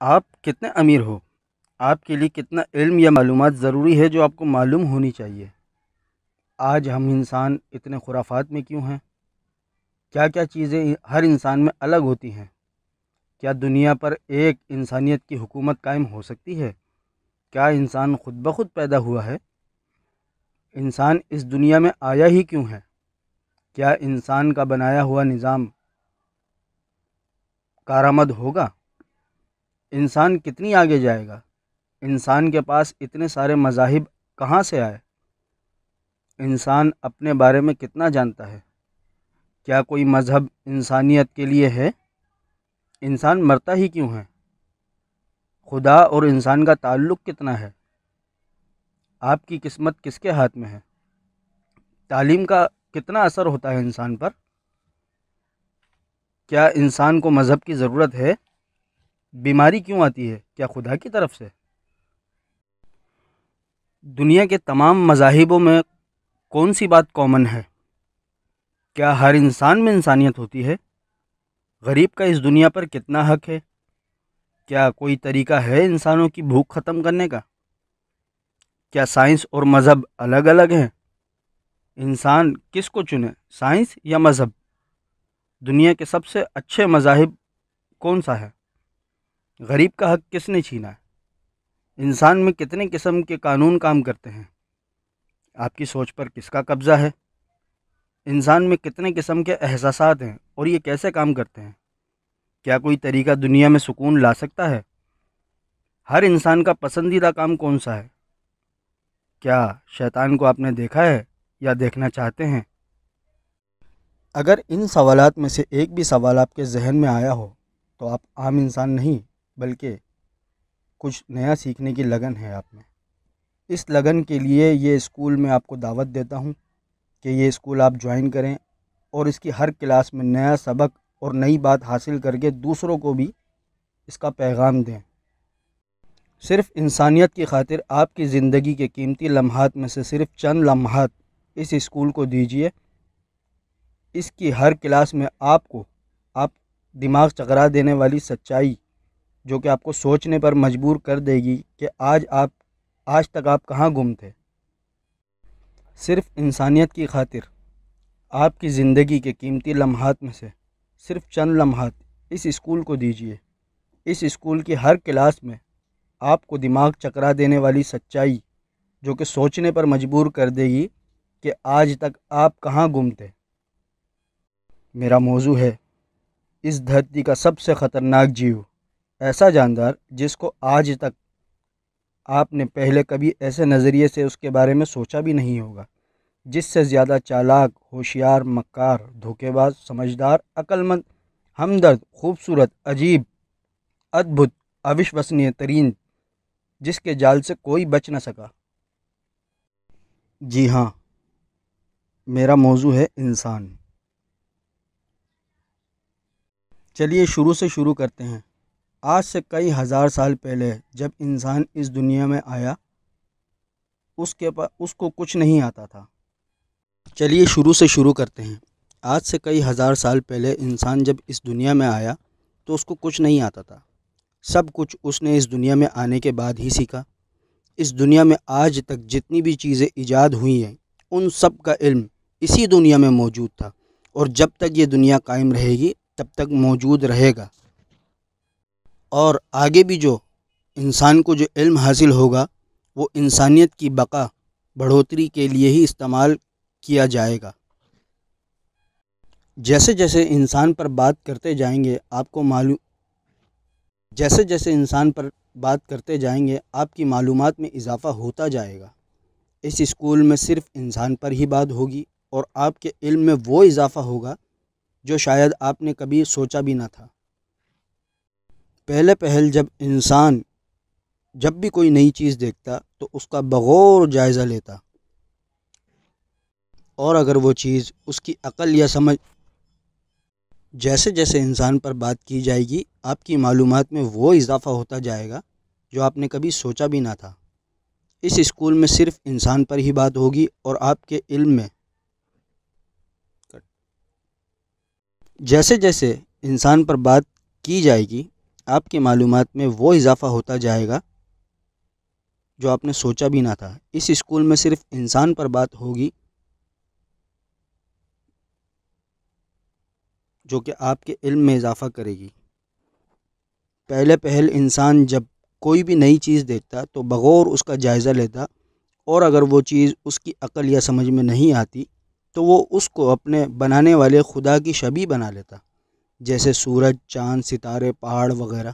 آپ کتنے امیر ہو؟ آپ کے لیے کتنا علم یا معلومات ضروری ہے جو آپ کو معلوم ہونی چاہیے؟ آج ہم انسان اتنے خرافات میں کیوں ہیں؟ کیا کیا چیزیں ہر انسان میں الگ ہوتی ہیں؟ کیا دنیا پر ایک انسانیت کی حکومت قائم ہو سکتی ہے؟ کیا انسان خود بخود پیدا ہوا ہے؟ انسان اس دنیا میں آیا ہی کیوں ہے؟ کیا انسان کا بنایا ہوا نظام کارآمد ہوگا؟ انسان کتنی آگے جائے گا؟ انسان کے پاس اتنے سارے مذاہب کہاں سے آئے؟ انسان اپنے بارے میں کتنا جانتا ہے؟ کیا کوئی مذہب انسانیت کے لیے ہے؟ انسان مرتا ہی کیوں ہے؟ خدا اور انسان کا تعلق کتنا ہے؟ آپ کی قسمت کس کے ہاتھ میں ہے؟ تعلیم کا کتنا اثر ہوتا ہے انسان پر؟ کیا انسان کو مذہب کی ضرورت ہے؟ بیماری کیوں آتی ہے؟ کیا خدا کی طرف سے؟ دنیا کے تمام مذاہبوں میں کون سی بات کامن ہے؟ کیا ہر انسان میں انسانیت ہوتی ہے؟ غریب کا اس دنیا پر کتنا حق ہے؟ کیا کوئی طریقہ ہے انسانوں کی بھوک ختم کرنے کا؟ کیا سائنس اور مذہب الگ الگ ہیں؟ انسان کس کو چنے، سائنس یا مذہب؟ دنیا کے سب سے اچھے مذاہب کون سا ہے؟ غریب کا حق کس نے چھینا ہے؟ انسان میں کتنے قسم کے قانون کام کرتے ہیں؟ آپ کی سوچ پر کس کا قبضہ ہے؟ انسان میں کتنے قسم کے احساسات ہیں اور یہ کیسے کام کرتے ہیں؟ کیا کوئی طریقہ دنیا میں سکون لا سکتا ہے؟ ہر انسان کا پسندیدہ کام کون سا ہے؟ کیا شیطان کو آپ نے دیکھا ہے یا دیکھنا چاہتے ہیں؟ اگر ان سوالات میں سے ایک بھی سوال آپ کے ذہن میں آیا ہو تو آپ عام انسان نہیں بلکہ کچھ نیا سیکھنے کی لگن ہے آپ میں۔ اس لگن کے لیے یہ اسکول میں آپ کو دعوت دیتا ہوں کہ یہ اسکول آپ جوائن کریں اور اس کی ہر کلاس میں نیا سبق اور نئی بات حاصل کر کے دوسروں کو بھی اس کا پیغام دیں۔ صرف انسانیت کی خاطر آپ کی زندگی کے قیمتی لمحات میں سے صرف چند لمحات اس اسکول کو دیجیے۔ اس کی ہر کلاس میں آپ دماغ چکرا دینے والی سچائی جو کہ آپ کو سوچنے پر مجبور کر دے گی کہ آج تک آپ کہاں گم تھے۔ صرف انسانیت کی خاطر آپ کی زندگی کے قیمتی لمحات میں سے صرف چند لمحات اس اسکول کو دیجیے۔ اس اسکول کی ہر کلاس میں آپ کو دماغ چکرا دینے والی سچائی جو کہ سوچنے پر مجبور کر دے گی کہ آج تک آپ کہاں گم تھے۔ میرا موضوع ہے اس دھرتی کا سب سے خطرناک جیو، ایسا جاندار جس کو آج تک آپ نے پہلے کبھی ایسے نظریے سے اس کے بارے میں سوچا بھی نہیں ہوگا، جس سے زیادہ چالاک، ہوشیار، مکار، دھوکے باز، سمجھدار، عقل مند، ہمدرد، خوبصورت، عجیب، ادبھت، اوشوسنیہ ترین، جس کے جال سے کوئی بچ نہ سکا۔ جی ہاں، میرا موضوع ہے انسان۔ چلیے شروع سے شروع کرتے ہیں۔ آج سے کئی ہزار سال پہلے جب انسان اس دنیا میں آیا اس کو کچھ نہیں آتا تھا۔ چلیے شروع سے شروع کرتے ہیں۔ آج سے کئی ہزار سال پہلے انسان جب اس دنیا میں آیا تو اس کو کچھ نہیں آتا تھا۔ سب کچھ اس نے اس دنیا میں آنے کے بعد ہی سیکھا۔ اس دنیا میں آج تک جتنی بھی چیزیں ایجاد ہوئی ہیں ان سب کا علم اسی دنیا میں موجود تھا، اور جب تک یہ دنیا قائم رہے گی تب تک موجود رہے گا۔ اور آگے بھی جو انسان کو جو علم حاصل ہوگا وہ انسانیت کی بقا بڑھوتری کے لیے ہی استعمال کیا جائے گا۔ جیسے جیسے انسان پر بات کرتے جائیں گے آپ کی معلومات میں اضافہ ہوتا جائے گا۔ اس اسکول میں صرف انسان پر ہی بات ہوگی اور آپ کے علم میں وہ اضافہ ہوگا جو شاید آپ نے کبھی سوچا بھی نہ تھا۔ پہلے پہل جب بھی کوئی نئی چیز دیکھتا تو اس کا بغور جائزہ لیتا، اور اگر وہ چیز اس کی عقل یا سمجھ جیسے جیسے انسان پر بات کی جائے گی آپ کی معلومات میں وہ اضافہ ہوتا جائے گا جو آپ نے کبھی سوچا بھی نہ تھا۔ اس اسکول میں صرف انسان پر ہی بات ہوگی اور آپ کے علم میں جیسے جیسے انسان پر بات کی جائے گی آپ کی معلومات میں وہ اضافہ ہوتا جائے گا جو آپ نے سوچا بھی نہ تھا۔ اس اسکول میں صرف انسان پر بات ہوگی جو کہ آپ کے علم میں اضافہ کرے گی۔ پہل انسان جب کوئی بھی نئی چیز دیکھتا تو بغور اس کا جائزہ لیتا، اور اگر وہ چیز اس کی عقل یا سمجھ میں نہیں آتی تو وہ اس کو اپنے بنانے والے خدا کی شبیہ بنا لیتا، جیسے سورج، چاند، ستارے، پہاڑ وغیرہ۔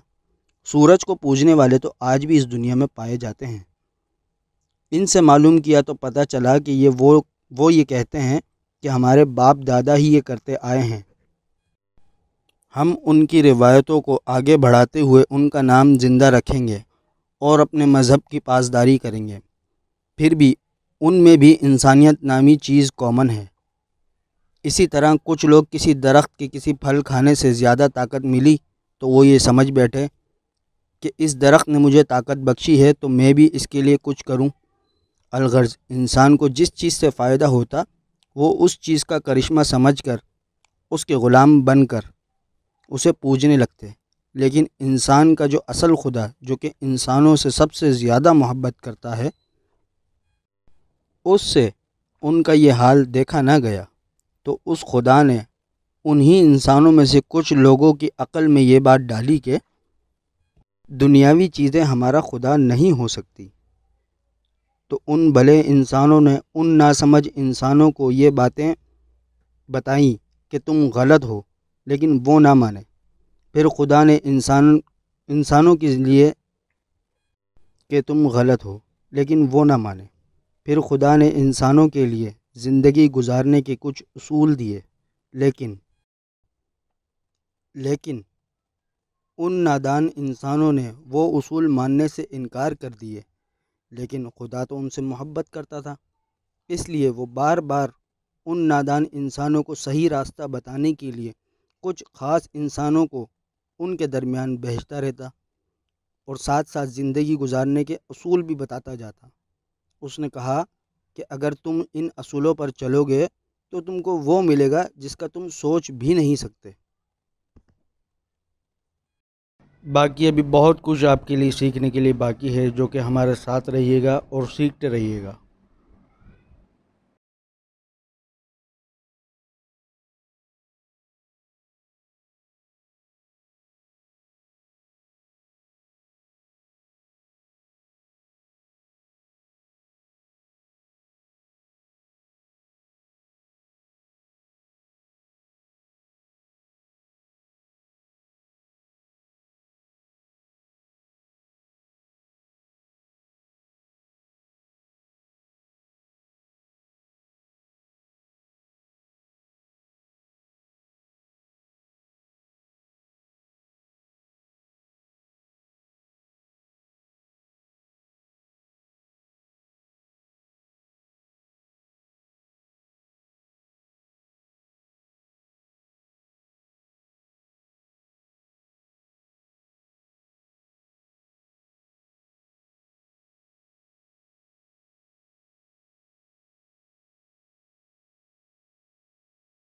سورج کو پوجنے والے تو آج بھی اس دنیا میں پائے جاتے ہیں۔ ان سے معلوم کیا تو پتہ چلا کہ وہ یہ کہتے ہیں کہ ہمارے باپ دادا ہی یہ کرتے آئے ہیں۔ ہم ان کی روایتوں کو آگے بڑھاتے ہوئے ان کا نام زندہ رکھیں گے اور اپنے مذہب کی پاسداری کریں گے۔ پھر بھی ان میں بھی انسانیت نامی چیز کامن ہے۔ اسی طرح کچھ لوگ کسی درخت کے کسی پھل کھانے سے زیادہ طاقت ملی تو وہ یہ سمجھ بیٹھے کہ اس درخت نے مجھے طاقت بخشی ہے تو میں بھی اس کے لیے کچھ کروں۔ الغرض انسان کو جس چیز سے فائدہ ہوتا وہ اس چیز کا کرشمہ سمجھ کر اس کے غلام بن کر اسے پوجنے لگتے، لیکن انسان کا جو اصل خدا، جو کہ انسانوں سے سب سے زیادہ محبت کرتا ہے، اس سے ان کا یہ حال دیکھا نہ گیا، تو اس خدا نے انہی انسانوں میں سے کچھ لوگوں کی عقل میں یہ بات ڈالی کہ دنیاوی چیزیں ہمارا خدا نہیں ہو سکتی، تو ان بھلے انسانوں نے ان ناسمجھ انسانوں کو یہ باتیں بتائیں کہ تم غلط ہو، لیکن وہ نہ مانے۔ پھر خدا نے انسانوں کے لیے کہ تم غلط ہو، لیکن وہ نہ مانے۔ پھر خدا نے انسانوں کے لیے زندگی گزارنے کے کچھ اصول دیے، لیکن ان نادان انسانوں نے وہ اصول ماننے سے انکار کر دیے۔ لیکن خدا تو ان سے محبت کرتا تھا، اس لیے وہ بار بار ان نادان انسانوں کو صحیح راستہ بتانے کے لیے کچھ خاص انسانوں کو ان کے درمیان بھیجتا رہتا، اور ساتھ ساتھ زندگی گزارنے کے اصول بھی بتاتا جاتا۔ اس نے کہا کہ اگر تم ان اصولوں پر چلو گے تو تم کو وہ ملے گا جس کا تم سوچ بھی نہیں سکتے۔ باقی ابھی بہت کچھ آپ کے لیے سیکھنے کے لیے باقی ہے، جو کہ ہمارے ساتھ رہیے گا اور سیکھتے رہیے گا۔